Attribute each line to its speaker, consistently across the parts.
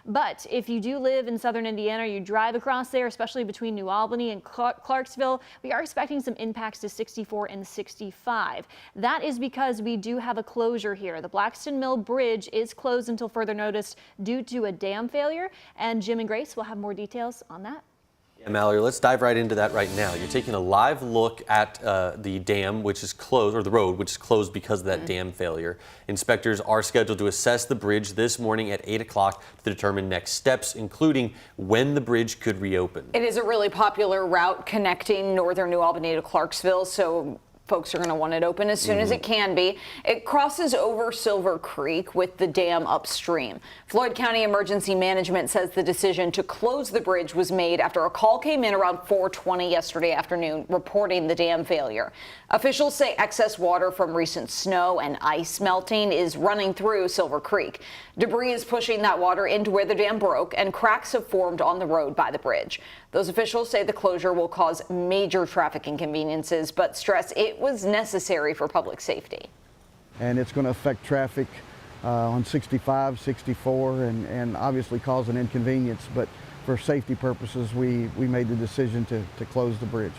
Speaker 1: But if you do live in southern Indiana, you drive across there, especially between New Albany and Clarksville, we are expecting some impacts to 64 and 65. That is because we do have a closure here. The Blackston Mill Bridge is closed until further notice due to a dam failure, and Jim and Grace will have more details on that.
Speaker 2: Yeah, Mallory, let's dive right into that right now. You're taking a live look at the dam, which is closed, or the road, which is closed because of that dam failure. Inspectors are scheduled to assess the bridge this morning at 8 o'clock to determine next steps, including when the bridge could reopen.
Speaker 3: It is a really popular route connecting northern New Albany to Clarksville, so folks are going to want it open as soon as it can be. It crosses over Silver Creek with the dam upstream. Floyd County Emergency Management says the decision to close the bridge was made after a call came in around 4:20 yesterday afternoon reporting the dam failure. Officials say excess water from recent snow and ice melting is running through Silver Creek. Debris is pushing that water into where the dam broke, and cracks have formed on the road by the bridge. Those officials say the closure will cause major traffic inconveniences, but stress it was necessary for public safety.
Speaker 4: And it's going to affect traffic on 65, 64, and obviously cause an inconvenience. But for safety purposes, we made the decision to close the bridge.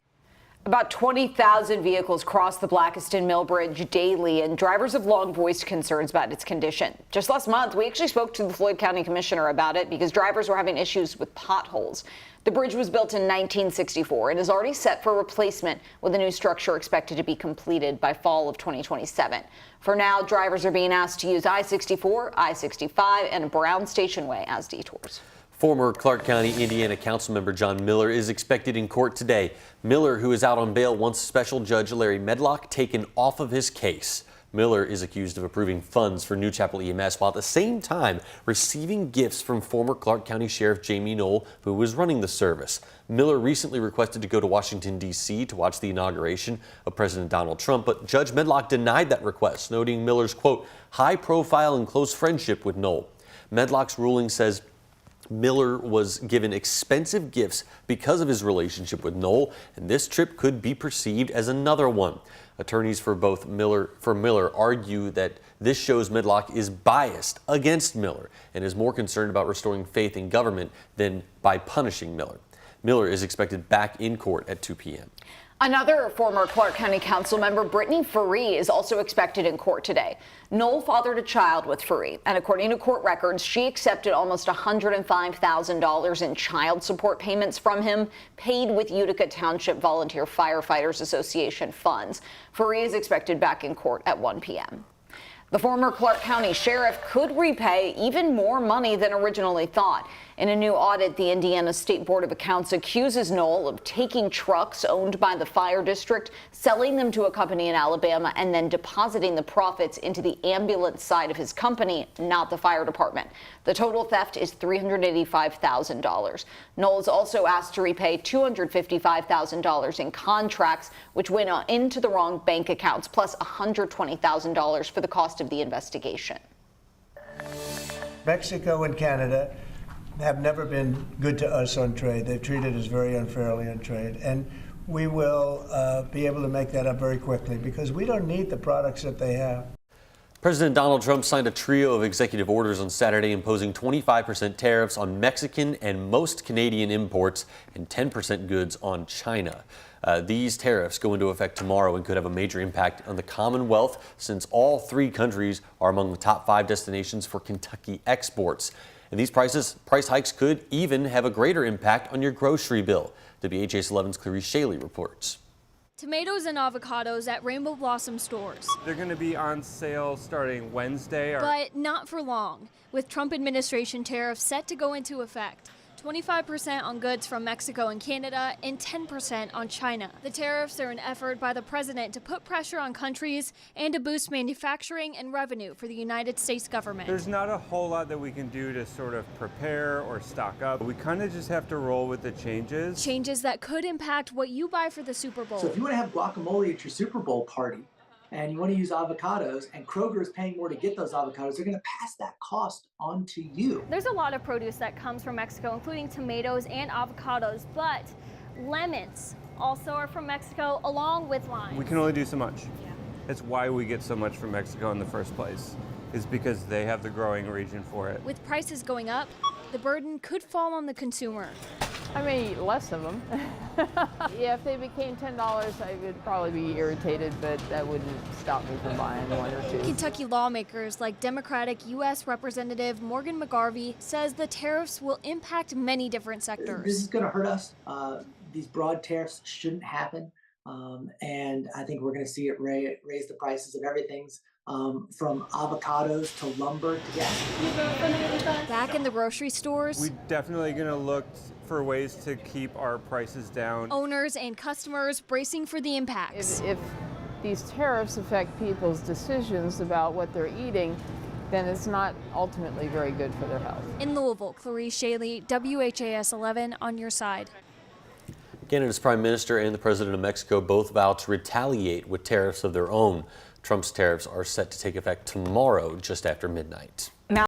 Speaker 3: About 20,000 vehicles cross the Blackston Mill Bridge daily, and drivers have long voiced concerns about its condition. Just last month, we actually spoke to the Floyd County Commissioner about it because drivers were having issues with potholes. The bridge was built in 1964 and is already set for replacement, with a new structure expected to be completed by fall of 2027. For now, drivers are being asked to use I-64, I-65, and Brown Station Way as detours.
Speaker 2: Former Clark County, Indiana Councilmember John Miller is expected in court today. Miller, who is out on bail, wants Special Judge Larry Medlock taken off of his case. Miller is accused of approving funds for New Chapel EMS while at the same time receiving gifts from former Clark County Sheriff Jamie Knoll, who was running the service. Miller recently requested to go to Washington, D.C. to watch the inauguration of President Donald Trump, but Judge Medlock denied that request, noting Miller's, quote, high profile and close friendship with Knoll. Medlock's ruling says Miller was given expensive gifts because of his relationship with Knoll, and this trip could be perceived as another one. Attorneys for Miller argue that this shows Medlock is biased against Miller and is more concerned about restoring faith in government than by punishing Miller. Miller is expected back in court at 2 p.m.
Speaker 3: Another former Clark County Council member, Brittany Faree, is also expected in court today. Knoll fathered a child with Faree, and according to court records, she accepted almost $105,000 in child support payments from him, paid with Utica Township Volunteer Firefighters Association funds. Faree is expected back in court at 1 p.m. The former Clark County sheriff could repay even more money than originally thought. In a new audit, the Indiana State Board of Accounts accuses Knoll of taking trucks owned by the fire district, selling them to a company in Alabama, and then depositing the profits into the ambulance side of his company, not the fire department. The total theft is $385,000. Knoll is also asked to repay $255,000 in contracts, which went into the wrong bank accounts, plus $120,000 for the cost of the investigation.
Speaker 5: Mexico and Canada have never been good to us on trade. They've treated us very unfairly on trade. And we will be able to make that up very quickly because we don't need the products that they have.
Speaker 2: President Donald Trump signed a trio of executive orders on Saturday imposing 25% tariffs on Mexican and most Canadian imports and 10% goods on China. These tariffs go into effect tomorrow and could have a major impact on the Commonwealth since all three countries are among the top 5 destinations for Kentucky exports. And these price hikes could even have a greater impact on your grocery bill. WHAS11's Clarice Shaley reports.
Speaker 6: Tomatoes and avocados at Rainbow Blossom stores.
Speaker 7: They're going to be on sale starting Wednesday.
Speaker 6: But not for long, with Trump administration tariffs set to go into effect. 25% on goods from Mexico and Canada, and 10% on China. The tariffs are an effort by the president to put pressure on countries and to boost manufacturing and revenue for the United States government.
Speaker 7: There's not a whole lot that we can do to sort of prepare or stock up. We kind of just have to roll with the changes.
Speaker 6: Changes that could impact what you buy for the Super Bowl.
Speaker 8: So if you want to have guacamole at your Super Bowl party, and you want to use avocados, and Kroger is paying more to get those avocados, they're going to pass that cost on to you.
Speaker 6: There's a lot of produce that comes from Mexico, including tomatoes and avocados, but lemons also are from Mexico, along with limes.
Speaker 7: We can only do so much. Yeah. That's why we get so much from Mexico in the first place, is because they have the growing region for it.
Speaker 6: With prices going up, The burden could fall on the consumer.
Speaker 9: I may eat less of them. Yeah, if they became $10, I would probably be irritated, but that wouldn't stop me from buying one or two.
Speaker 6: Kentucky lawmakers like Democratic U.S. Representative Morgan McGarvey says the tariffs will impact many different sectors.
Speaker 8: This is going to hurt us. These broad tariffs shouldn't happen. And I think we're going to see it raise the prices of everything from avocados to lumber to gas.
Speaker 6: Back in the grocery stores,
Speaker 7: We're definitely going to look for ways to keep our prices down.
Speaker 6: owners and customers bracing for the impacts.
Speaker 9: If these tariffs affect people's decisions about what they're eating, then it's not ultimately very good for their health.
Speaker 6: In Louisville, Clarice Shaley, WHAS11 on your side.
Speaker 2: Canada's Prime Minister and the President of Mexico both vow to retaliate with tariffs of their own. Trump's tariffs are set to take effect tomorrow, just after midnight.